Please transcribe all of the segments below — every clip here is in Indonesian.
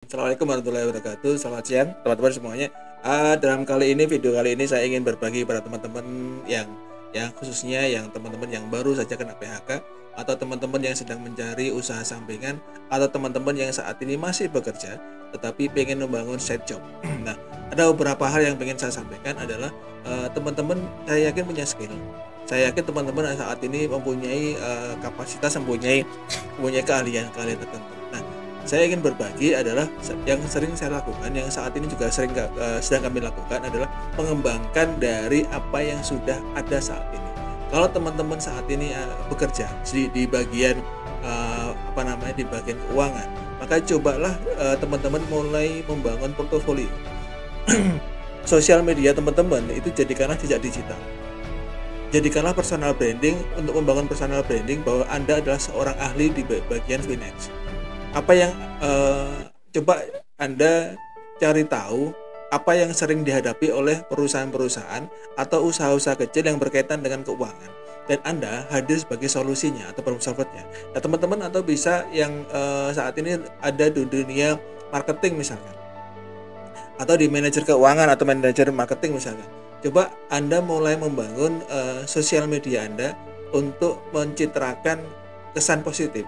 Assalamualaikum warahmatullahi wabarakatuh. Selamat siang teman-teman semuanya. Dalam video kali ini saya ingin berbagi pada teman-teman yang khususnya yang teman-teman yang baru saja kena PHK, atau teman-teman yang sedang mencari usaha sampingan, atau teman-teman yang saat ini masih bekerja tetapi pengen membangun side job. Nah, ada beberapa hal yang pengen saya sampaikan adalah teman-teman saya yakin punya skill. Saya yakin teman-teman saat ini mempunyai kapasitas, mempunyai keahlian tertentu. Nah, saya ingin berbagi adalah yang sering saya lakukan, yang saat ini juga sedang kami lakukan adalah mengembangkan dari apa yang sudah ada saat ini. Kalau teman-teman saat ini bekerja di bagian di bagian keuangan, maka cobalah teman-teman mulai membangun portofolio. Sosial media teman-teman itu jadikanlah jejak digital. Jadikanlah personal branding untuk membangun personal branding bahwa Anda adalah seorang ahli di bagian finance. Apa yang coba Anda cari tahu apa yang sering dihadapi oleh perusahaan-perusahaan atau usaha-usaha kecil yang berkaitan dengan keuangan, dan Anda hadir sebagai solusinya atau problem solvernya. Nah, teman-teman atau bisa yang saat ini ada di dunia marketing misalkan, atau di manajer keuangan atau manajer marketing misalkan, coba Anda mulai membangun sosial media Anda untuk mencitrakan kesan positif,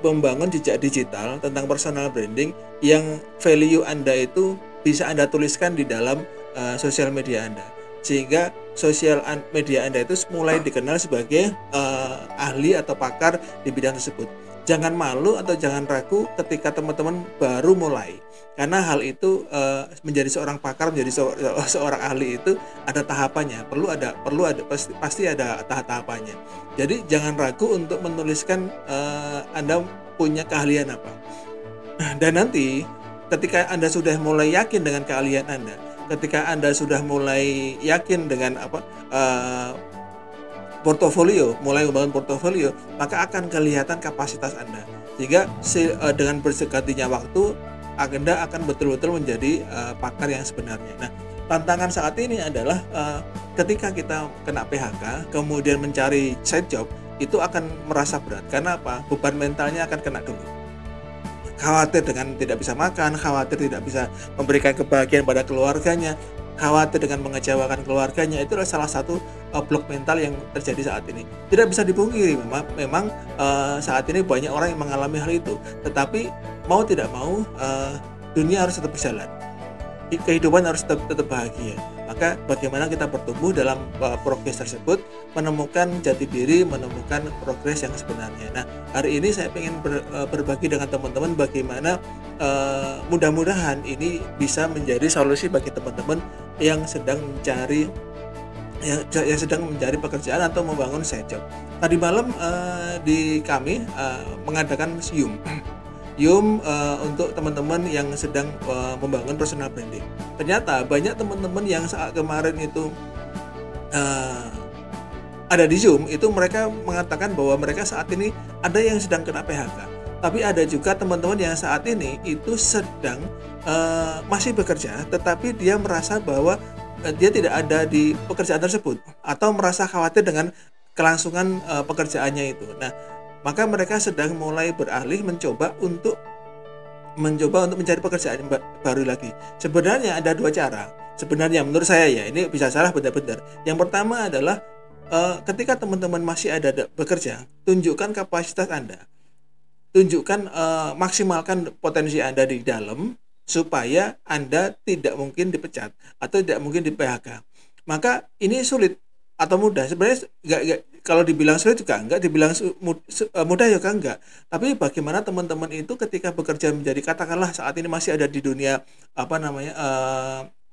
membangun jejak digital tentang personal branding yang value Anda itu bisa Anda tuliskan di dalam sosial media Anda, sehingga sosial media Anda itu mulai dikenal sebagai ahli atau pakar di bidang tersebut. Jangan malu atau jangan ragu ketika teman-teman baru mulai, karena hal itu menjadi seorang pakar, menjadi seorang ahli itu ada tahapannya, pasti ada tahapannya. Jadi jangan ragu untuk menuliskan Anda punya keahlian apa. Dan nanti ketika Anda sudah mulai yakin dengan keahlian Anda, ketika Anda sudah mulai yakin dengan mulai membangun portofolio, maka akan kelihatan kapasitas Anda. Sehingga dengan bergantinya waktu, Anda akan betul-betul menjadi pakar yang sebenarnya. Nah, tantangan saat ini adalah ketika kita kena PHK, kemudian mencari side job, itu akan merasa berat. Karena apa? Beban mentalnya akan kena dulu. Khawatir dengan tidak bisa makan, khawatir tidak bisa memberikan kebahagiaan pada keluarganya, khawatir dengan mengecewakan keluarganya. Itu adalah salah satu blok mental yang terjadi saat ini. Tidak bisa dipungkiri, memang saat ini banyak orang yang mengalami hal itu. Tetapi mau tidak mau, dunia harus tetap berjalan. Kehidupan harus tetap bahagia. Maka bagaimana kita bertumbuh dalam progres tersebut, menemukan jati diri, menemukan progres yang sebenarnya. Nah, hari ini saya ingin berbagi dengan teman-teman bagaimana mudah-mudahan ini bisa menjadi solusi bagi teman-teman yang sedang mencari pekerjaan atau membangun side job. Tadi malam di kami mengadakan Yum untuk teman-teman yang sedang membangun personal branding. Ternyata banyak teman-teman yang saat kemarin itu ada di Zoom itu, mereka mengatakan bahwa mereka saat ini ada yang sedang kena PHK. Tapi ada juga teman-teman yang saat ini itu sedang masih bekerja, tetapi dia merasa bahwa dia tidak ada di pekerjaan tersebut, atau merasa khawatir dengan kelangsungan pekerjaannya itu. Nah, maka mereka sedang mulai beralih mencoba untuk mencari pekerjaan baru lagi. Sebenarnya ada dua cara. Sebenarnya menurut saya, ya, ini bisa salah benar-benar. Yang pertama adalah ketika teman-teman masih ada bekerja, tunjukkan kapasitas Anda. Tunjukkan, maksimalkan potensi Anda di dalam, supaya Anda tidak mungkin dipecat atau tidak mungkin di PHK. Maka ini sulit atau mudah? Sebenarnya kalau dibilang sulit juga enggak, dibilang mudah juga enggak. Tapi bagaimana teman-teman itu ketika bekerja menjadi, katakanlah saat ini masih ada di dunia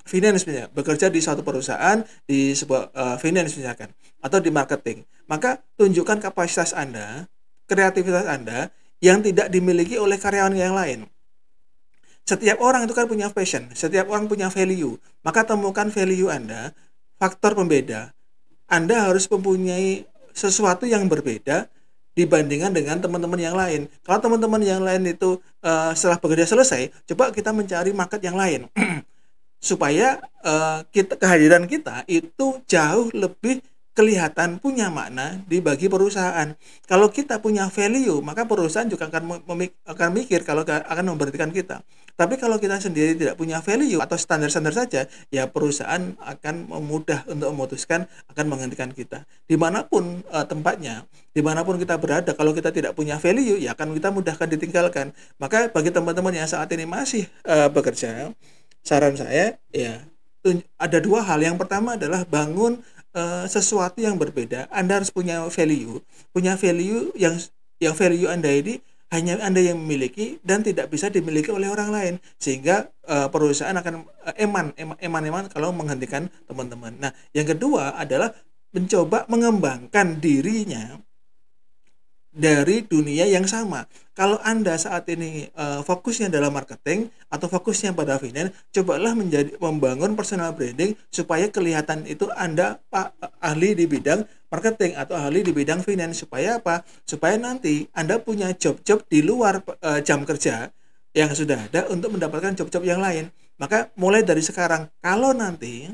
finance misalnya, bekerja di suatu perusahaan, di sebuah finance misalkan, atau di marketing, maka tunjukkan kapasitas Anda, kreativitas Anda yang tidak dimiliki oleh karyawan yang lain. Setiap orang itu kan punya passion, setiap orang punya value. Maka temukan value Anda, faktor pembeda. Anda harus mempunyai sesuatu yang berbeda dibandingkan dengan teman-teman yang lain. Kalau teman-teman yang lain itu setelah bekerja selesai, coba kita mencari market yang lain supaya kehadiran kita itu jauh lebih kelihatan punya makna di bagi perusahaan. Kalau kita punya value, maka perusahaan juga akan mikir kalau akan memberhentikan kita. Tapi kalau kita sendiri tidak punya value atau standar-standar saja, ya perusahaan akan mudah untuk memutuskan akan menghentikan kita. Dimanapun tempatnya, dimanapun kita berada, kalau kita tidak punya value, ya akan kita mudah akan ditinggalkan. Maka bagi teman-teman yang saat ini masih bekerja, saran saya ya ada dua hal. Yang pertama adalah bangun sesuatu yang berbeda. Anda harus punya value yang value Anda ini hanya Anda yang memiliki dan tidak bisa dimiliki oleh orang lain, sehingga perusahaan akan eman kalau menghentikan teman-teman. Nah, yang kedua adalah mencoba mengembangkan dirinya dari dunia yang sama. Kalau Anda saat ini fokusnya dalam marketing atau fokusnya pada finance, cobalah membangun personal branding supaya kelihatan itu Anda ahli di bidang marketing atau ahli di bidang finance. Supaya apa? Supaya nanti Anda punya job-job di luar jam kerja yang sudah ada untuk mendapatkan job-job yang lain. Maka mulai dari sekarang, kalau nanti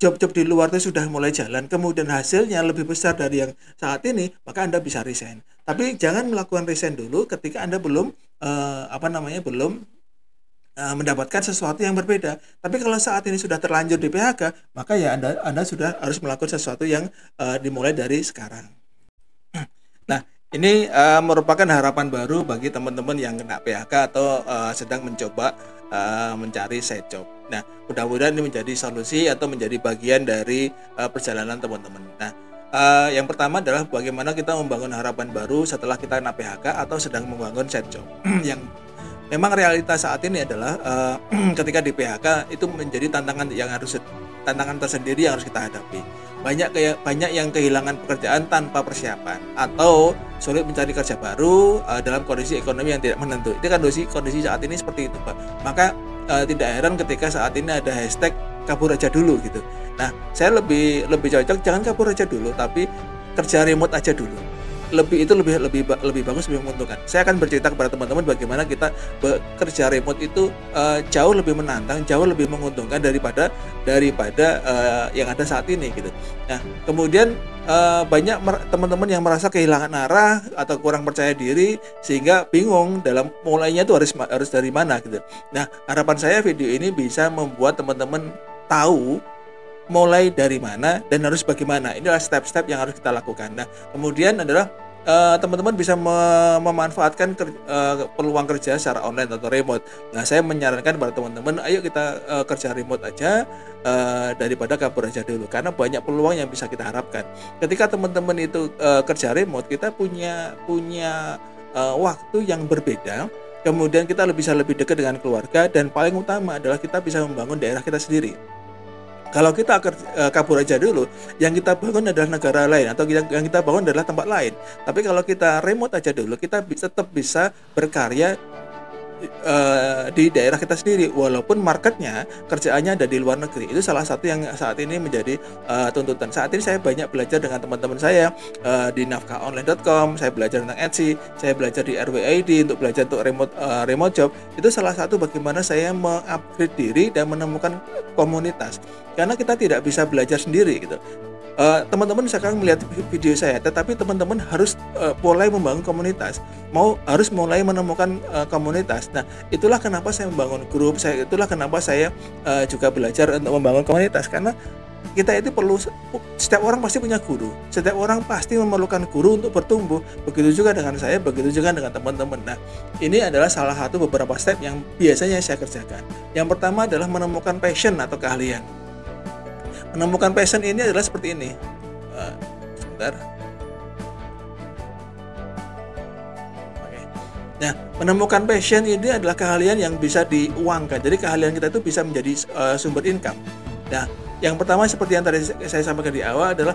job-job di luar itu sudah mulai jalan, kemudian hasilnya lebih besar dari yang saat ini, maka Anda bisa resign. Tapi jangan melakukan resign dulu ketika Anda belum mendapatkan sesuatu yang berbeda. Tapi kalau saat ini sudah terlanjur di PHK, maka ya Anda sudah harus melakukan sesuatu yang dimulai dari sekarang. Nah, ini merupakan harapan baru bagi teman-teman yang kena PHK atau sedang mencoba mencari side job. Nah, mudah-mudahan ini menjadi solusi atau menjadi bagian dari perjalanan teman-teman. Nah, yang pertama adalah bagaimana kita membangun harapan baru setelah kita kena PHK atau sedang membangun side job. Yang memang realitas saat ini adalah ketika di PHK itu menjadi tantangan tersendiri yang harus kita hadapi. Banyak yang kehilangan pekerjaan tanpa persiapan atau sulit mencari kerja baru dalam kondisi ekonomi yang tidak menentu. Itu kan kondisi saat ini seperti itu, Pak. Maka tidak heran ketika saat ini ada hashtag kabur aja dulu gitu. Nah, saya lebih cocok jangan kabur aja dulu, tapi kerja remote aja dulu. Lebih bagus, lebih menguntungkan. Saya akan bercerita kepada teman-teman bagaimana kita bekerja remote itu jauh lebih menantang, jauh lebih menguntungkan daripada yang ada saat ini gitu. Nah, kemudian banyak teman-teman yang merasa kehilangan arah atau kurang percaya diri sehingga bingung dalam mulainya itu harus dari mana gitu. Nah, harapan saya video ini bisa membuat teman-teman tahu mulai dari mana dan harus bagaimana. Inilah step-step yang harus kita lakukan. Nah, kemudian adalah teman-teman bisa memanfaatkan peluang kerja secara online atau remote. Nah, saya menyarankan kepada teman-teman, ayo kita kerja remote aja daripada kabur aja dulu, karena banyak peluang yang bisa kita harapkan. Ketika teman-teman itu kerja remote, kita punya waktu yang berbeda. Kemudian kita bisa lebih dekat dengan keluarga, dan paling utama adalah kita bisa membangun daerah kita sendiri. Kalau kita kabur aja dulu, yang kita bangun adalah negara lain atau yang kita bangun adalah tempat lain. Tapi kalau kita remote aja dulu, kita tetap bisa berkarya di daerah kita sendiri, walaupun marketnya kerjaannya ada di luar negeri. Itu salah satu yang saat ini menjadi tuntutan. Saat ini saya banyak belajar dengan teman-teman saya di nafkahonline.com, saya belajar tentang Etsy, saya belajar di RWID untuk belajar untuk remote job. Itu salah satu bagaimana saya mengupgrade diri dan menemukan komunitas, karena kita tidak bisa belajar sendiri gitu. Teman-teman sekarang melihat video saya, tetapi teman-teman harus mulai membangun komunitas, harus mulai menemukan komunitas. Nah, itulah kenapa saya membangun grup, itulah kenapa saya juga belajar untuk membangun komunitas, karena kita itu perlu, setiap orang pasti punya guru, setiap orang pasti memerlukan guru untuk bertumbuh. Begitu juga dengan saya, begitu juga dengan teman-teman. Nah, ini adalah salah satu beberapa step yang biasanya saya kerjakan. Yang pertama adalah menemukan passion atau keahlian. Menemukan passion ini adalah seperti ini. Sebentar. Oke. Nah, menemukan passion ini adalah keahlian yang bisa diuangkan. Jadi keahlian kita itu bisa menjadi sumber income. Nah, yang pertama seperti yang tadi saya sampaikan di awal adalah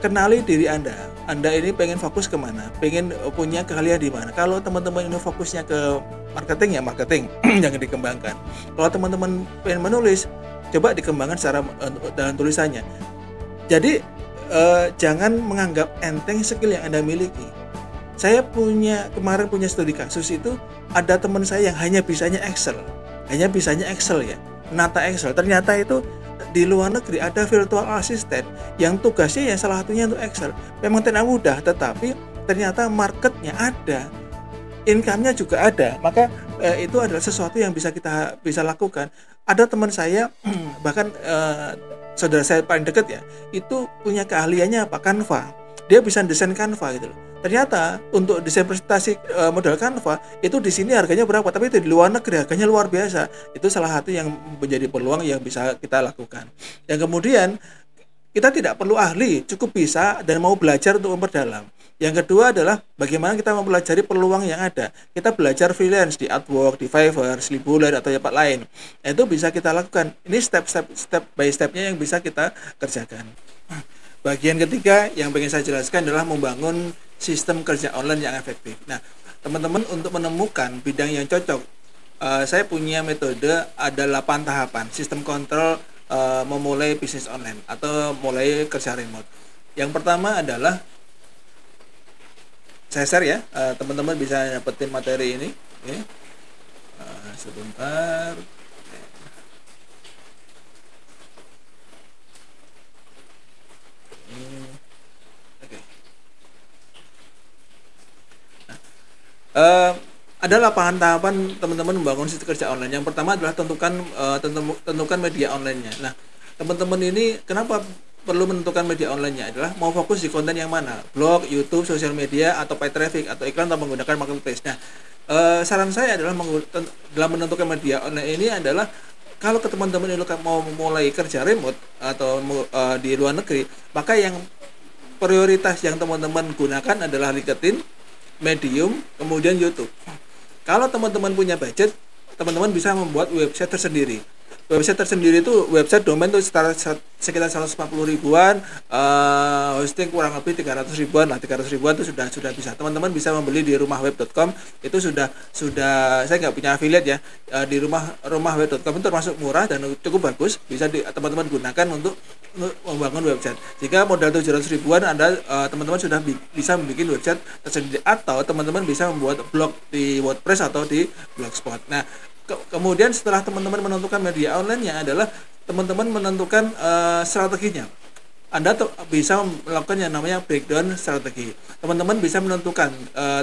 kenali diri Anda. Anda ini pengen fokus kemana? Pengen punya keahlian di mana? Kalau teman-teman ini fokusnya ke marketing, ya marketing yang dikembangkan. Kalau teman-teman pengen menulis, coba dikembangkan secara dalam tulisannya. Jadi jangan menganggap enteng skill yang Anda miliki. Saya kemarin punya studi kasus itu, ada teman saya yang hanya bisanya Excel ya, nata Excel. Ternyata itu di luar negeri ada virtual assistant yang tugasnya ya salah satunya untuk Excel. Memang tidak mudah, tetapi ternyata marketnya ada, income-nya juga ada. Maka itu adalah sesuatu yang bisa lakukan. Ada teman saya bahkan saudara saya paling dekat ya, itu punya keahliannya apa? Canva. Dia bisa desain Canva gitu loh. Ternyata untuk desain presentasi model Canva itu di sini harganya berapa, tapi itu di luar negeri harganya luar biasa. Itu salah satu yang menjadi peluang yang bisa kita lakukan. Yang kemudian kita tidak perlu ahli, cukup bisa dan mau belajar untuk memperdalam. Yang kedua adalah bagaimana kita mempelajari peluang yang ada. Kita belajar freelance di Upwork, di Fiverr, Sleepybuller atau tempat lain. Itu bisa kita lakukan. Ini step by stepnya yang bisa kita kerjakan. Bagian ketiga yang ingin saya jelaskan adalah membangun sistem kerja online yang efektif. Nah, teman-teman untuk menemukan bidang yang cocok, saya punya metode ada 8 tahapan sistem kontrol memulai bisnis online atau mulai kerja remote. Yang pertama adalah saya share ya, teman-teman bisa dapetin materi ini. Sebentar. Ada lapangan tahapan teman-teman membangun sistem kerja online. Yang pertama adalah tentukan media online-nya. Nah, teman-teman ini kenapa perlu menentukan media online-nya adalah mau fokus di konten yang mana? Blog, YouTube, sosial media, atau paid traffic, atau iklan, atau menggunakan marketplace. Nah, saran saya adalah dalam menentukan media online ini adalah kalau ke teman-teman ini mau mulai kerja remote atau di luar negeri, maka yang prioritas yang teman-teman gunakan adalah LinkedIn, Medium, kemudian YouTube. Kalau teman-teman punya budget, teman-teman bisa membuat website tersendiri. Website tersendiri itu website domain itu sekitar 140 ribuan, hosting kurang lebih 300 ribuan lah, 300 ribuan itu sudah bisa. Teman-teman bisa membeli di rumahweb.com, itu sudah saya nggak punya affiliate ya, di rumahweb.com itu termasuk murah dan cukup bagus, bisa teman-teman gunakan untuk membangun website. Jika modal 700 ribuan Anda teman-teman sudah bisa membuat website tersendiri, atau teman-teman bisa membuat blog di WordPress atau di Blogspot. Nah, kemudian setelah teman-teman menentukan media online-nya adalah teman-teman menentukan strateginya. Anda bisa melakukan yang namanya breakdown strategi. Teman-teman bisa menentukan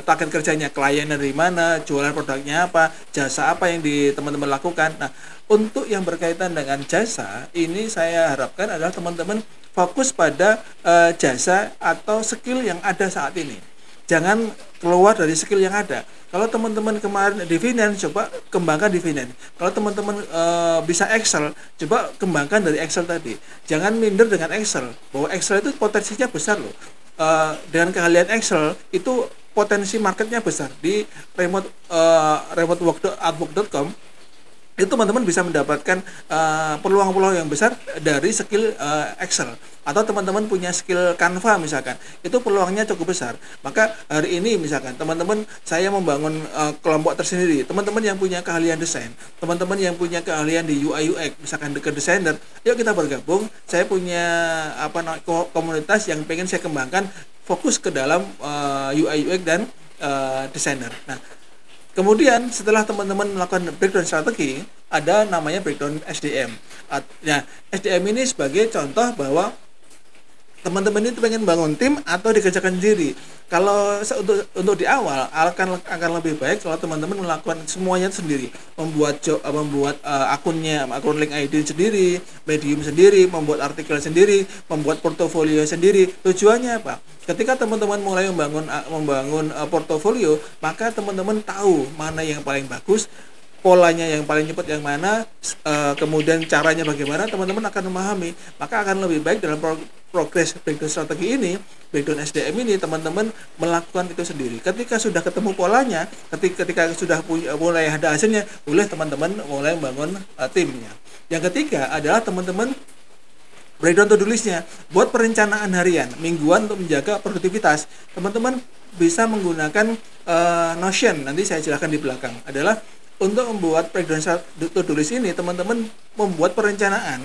target kerjanya, klien dari mana, jualan produknya apa, jasa apa yang teman-teman lakukan. Nah, untuk yang berkaitan dengan jasa, ini saya harapkan adalah teman-teman fokus pada jasa atau skill yang ada saat ini. Jangan keluar dari skill yang ada. Kalau teman-teman kemarin di finance, coba kembangkan di finance. Kalau teman-teman bisa Excel, coba kembangkan dari Excel tadi. Jangan minder dengan Excel, bahwa Excel itu potensinya besar loh. Dengan keahlian Excel itu potensi marketnya besar. Di remotework.upwork.com itu teman-teman bisa mendapatkan peluang-peluang yang besar dari skill Excel. Atau teman-teman punya skill Canva misalkan, itu peluangnya cukup besar. Maka hari ini misalkan teman-teman saya membangun kelompok tersendiri, teman-teman yang punya keahlian desain, teman-teman yang punya keahlian di UI UX, misalkan ke desainer, yuk kita bergabung. Saya punya komunitas yang pengen saya kembangkan, fokus ke dalam UI UX dan desainer. Nah, kemudian setelah teman-teman melakukan breakdown strategi, ada namanya breakdown SDM. Nah, SDM ini sebagai contoh bahwa teman-teman itu pengen bangun tim atau dikerjakan sendiri. Kalau untuk di awal akan lebih baik kalau teman-teman melakukan semuanya sendiri, membuat akun link ID sendiri, Medium sendiri, membuat artikel sendiri, membuat portofolio sendiri. Tujuannya apa? Ketika teman-teman mulai membangun portofolio, maka teman-teman tahu mana yang paling bagus, polanya yang paling cepat yang mana, kemudian caranya bagaimana, teman-teman akan memahami. Maka akan lebih baik dalam progres breakdown strategi ini, breakdown SDM ini, teman-teman melakukan itu sendiri. Ketika sudah ketemu polanya, ketika sudah mulai ada hasilnya, boleh teman-teman mulai membangun timnya. Yang ketiga adalah teman-teman breakdown to-do list-nya. Buat perencanaan harian, mingguan untuk menjaga produktivitas. Teman-teman bisa menggunakan Notion, nanti saya jelaskan di belakang. Adalah untuk membuat breakdown to-do list ini, teman-teman membuat perencanaan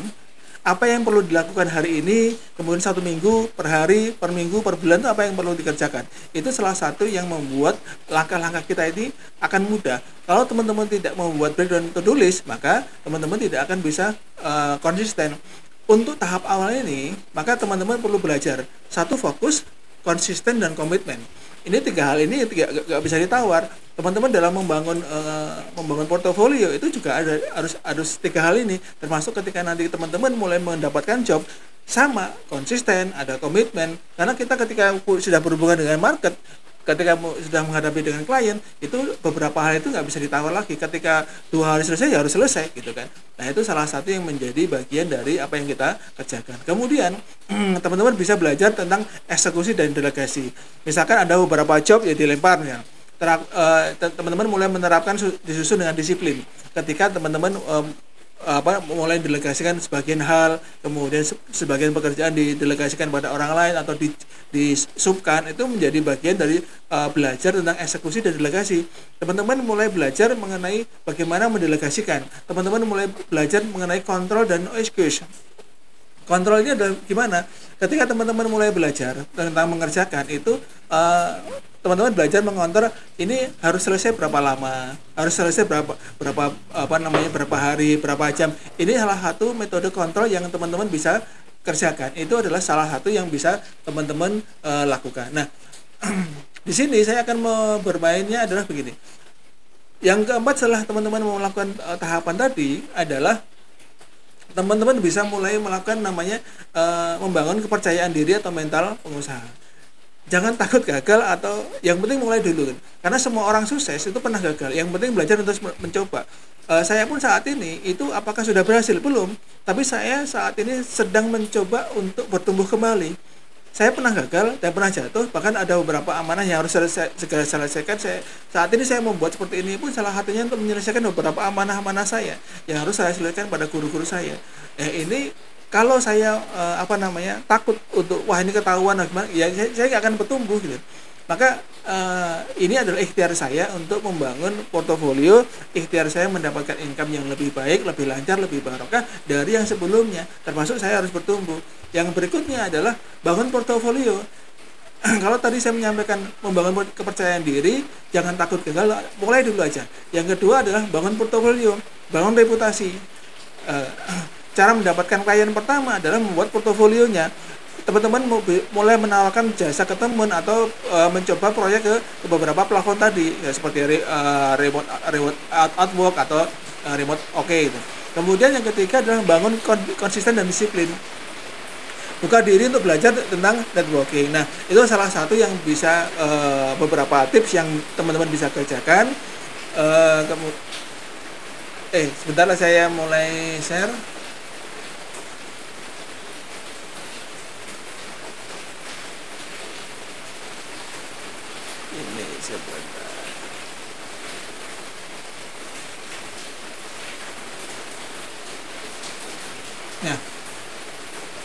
apa yang perlu dilakukan hari ini, kemudian 1 minggu, per hari, per minggu, per bulan itu apa yang perlu dikerjakan. Itu salah satu yang membuat langkah-langkah kita ini akan mudah. Kalau teman-teman tidak membuat breakdown to-do list, maka teman-teman tidak akan bisa konsisten. Untuk tahap awal ini, maka teman-teman perlu belajar. Satu, fokus, konsisten, dan komitmen. Ini 3 hal ini gak bisa ditawar. Teman-teman dalam membangun portofolio itu juga harus 3 hal ini, termasuk ketika nanti teman-teman mulai mendapatkan job, sama, konsisten, ada komitmen. Karena kita ketika sudah berhubungan dengan market, ketika sudah menghadapi dengan klien, itu beberapa hal itu nggak bisa ditawar lagi. Ketika 2 hari selesai, ya harus selesai gitu kan. Nah, itu salah satu yang menjadi bagian dari apa yang kita kerjakan. Kemudian teman-teman bisa belajar tentang eksekusi dan delegasi. Misalkan ada beberapa job yang dilemparnya, teman-teman mulai menerapkan disusun dengan disiplin. Ketika teman-teman mulai delegasikan sebagian hal, kemudian sebagian pekerjaan didelegasikan pada orang lain atau disubkan, itu menjadi bagian dari belajar tentang eksekusi dan delegasi. Teman-teman mulai belajar mengenai bagaimana mendelegasikan. Teman-teman mulai belajar mengenai kontrol dan execution. Kontrol ini adalah gimana? Ketika teman-teman mulai belajar tentang mengerjakan itu, teman-teman belajar mengontrol ini harus selesai berapa lama, harus selesai berapa hari, berapa jam. Ini salah satu metode kontrol yang teman-teman bisa kerjakan. Itu adalah salah satu yang bisa teman-teman lakukan. Nah, di sini saya akan bermainnya adalah begini. Yang keempat, setelah teman-teman melakukan tahapan tadi adalah teman-teman bisa mulai melakukan namanya membangun kepercayaan diri atau mental pengusaha. Jangan takut gagal, atau yang penting mulai dulu. Karena semua orang sukses itu pernah gagal. Yang penting belajar untuk mencoba. Saya pun saat ini itu apakah sudah berhasil? Belum. Tapi saya saat ini sedang mencoba untuk bertumbuh kembali. Saya pernah gagal dan pernah jatuh. Bahkan ada beberapa amanah yang harus segera selesaikan. Saat ini saya membuat seperti ini pun salah satunya untuk menyelesaikan beberapa amanah-amanah saya yang harus saya selesaikan pada guru-guru saya. Ini kalau saya takut untuk wah ini ketahuan gimana, ya saya nggak akan bertumbuh gitu. Maka ini adalah ikhtiar saya untuk membangun portofolio, ikhtiar saya mendapatkan income yang lebih baik, lebih lancar, lebih barokah dari yang sebelumnya. Termasuk saya harus bertumbuh. Yang berikutnya adalah bangun portofolio. Kalau tadi saya menyampaikan membangun kepercayaan diri, jangan takut gagal, mulai dulu aja. Yang kedua adalah bangun portofolio, bangun reputasi. Cara mendapatkan klien pertama adalah membuat portofolionya. Teman-teman mulai menawarkan jasa ke teman atau mencoba proyek ke beberapa plafon tadi, ya, seperti remote artwork atau remote gitu. Kemudian yang ketiga adalah bangun konsisten dan disiplin. Buka diri untuk belajar tentang networking. Nah, itu salah satu yang bisa beberapa tips yang teman-teman bisa kerjakan. Sebentar saya mulai share. Ini sebentar. Nah,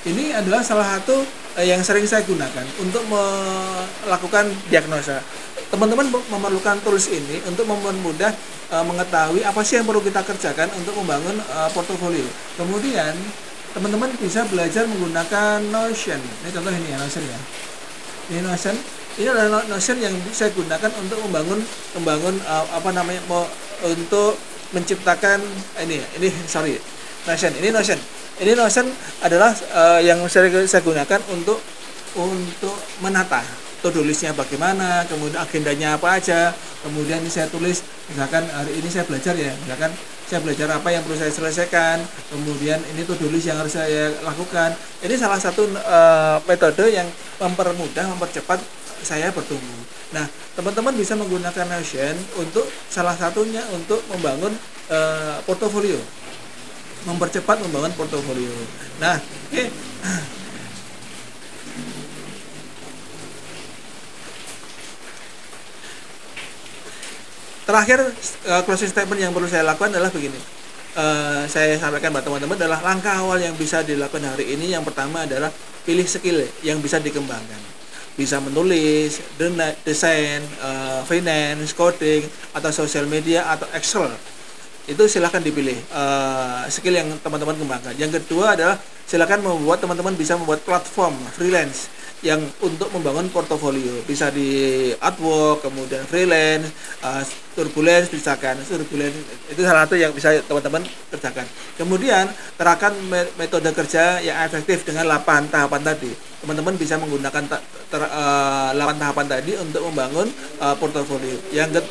ini adalah salah satu yang sering saya gunakan untuk melakukan diagnosa. Teman-teman memerlukan tools ini untuk mempermudah mengetahui apa sih yang perlu kita kerjakan untuk membangun portofolio. Kemudian teman-teman bisa belajar menggunakan Notion. Ini contoh ini ya, Notion ya. Ini Notion. Ini adalah Notion yang saya gunakan untuk membangun untuk menciptakan Notion. Ini Notion adalah yang saya gunakan untuk menata to-do list-nya bagaimana, kemudian agendanya apa aja, kemudian saya tulis, misalkan hari ini saya belajar ya, misalkan saya belajar apa yang perlu saya selesaikan, kemudian ini to-do list yang harus saya lakukan. Ini salah satu metode yang mempercepat saya bertumbuh. Nah, teman-teman bisa menggunakan Notion untuk salah satunya untuk membangun portofolio, mempercepat membangun portofolio. Nah, terakhir closing statement yang perlu saya lakukan adalah begini. Saya sampaikan kepada teman-teman adalah langkah awal yang bisa dilakukan hari ini. Yang pertama adalah pilih skill yang bisa dikembangkan. Bisa menulis, desain, finance, coding, atau social media, atau Excel. Itu silahkan dipilih skill yang teman-teman kembangkan. Yang kedua adalah silakan membuat, teman-teman bisa membuat platform freelance yang untuk membangun portofolio, bisa di Upwork, kemudian freelance, Turbulence, misalkan Turbulence itu salah satu yang bisa teman-teman kerjakan. Kemudian terapkan metode kerja yang efektif dengan 8 tahapan tadi. Teman-teman bisa menggunakan 8 tahapan tadi untuk membangun portofolio.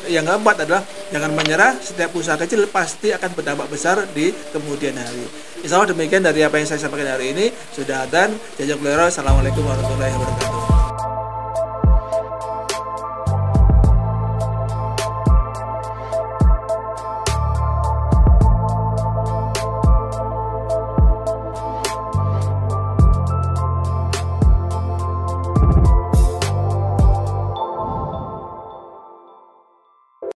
Yang keempat adalah jangan menyerah, setiap usaha kecil pasti akan berdampak besar di kemudian hari. Insya Allah demikian dari apa yang saya sampaikan hari ini. Sudah dan jajak lero. Assalamualaikum warahmatullahi wabarakatuh.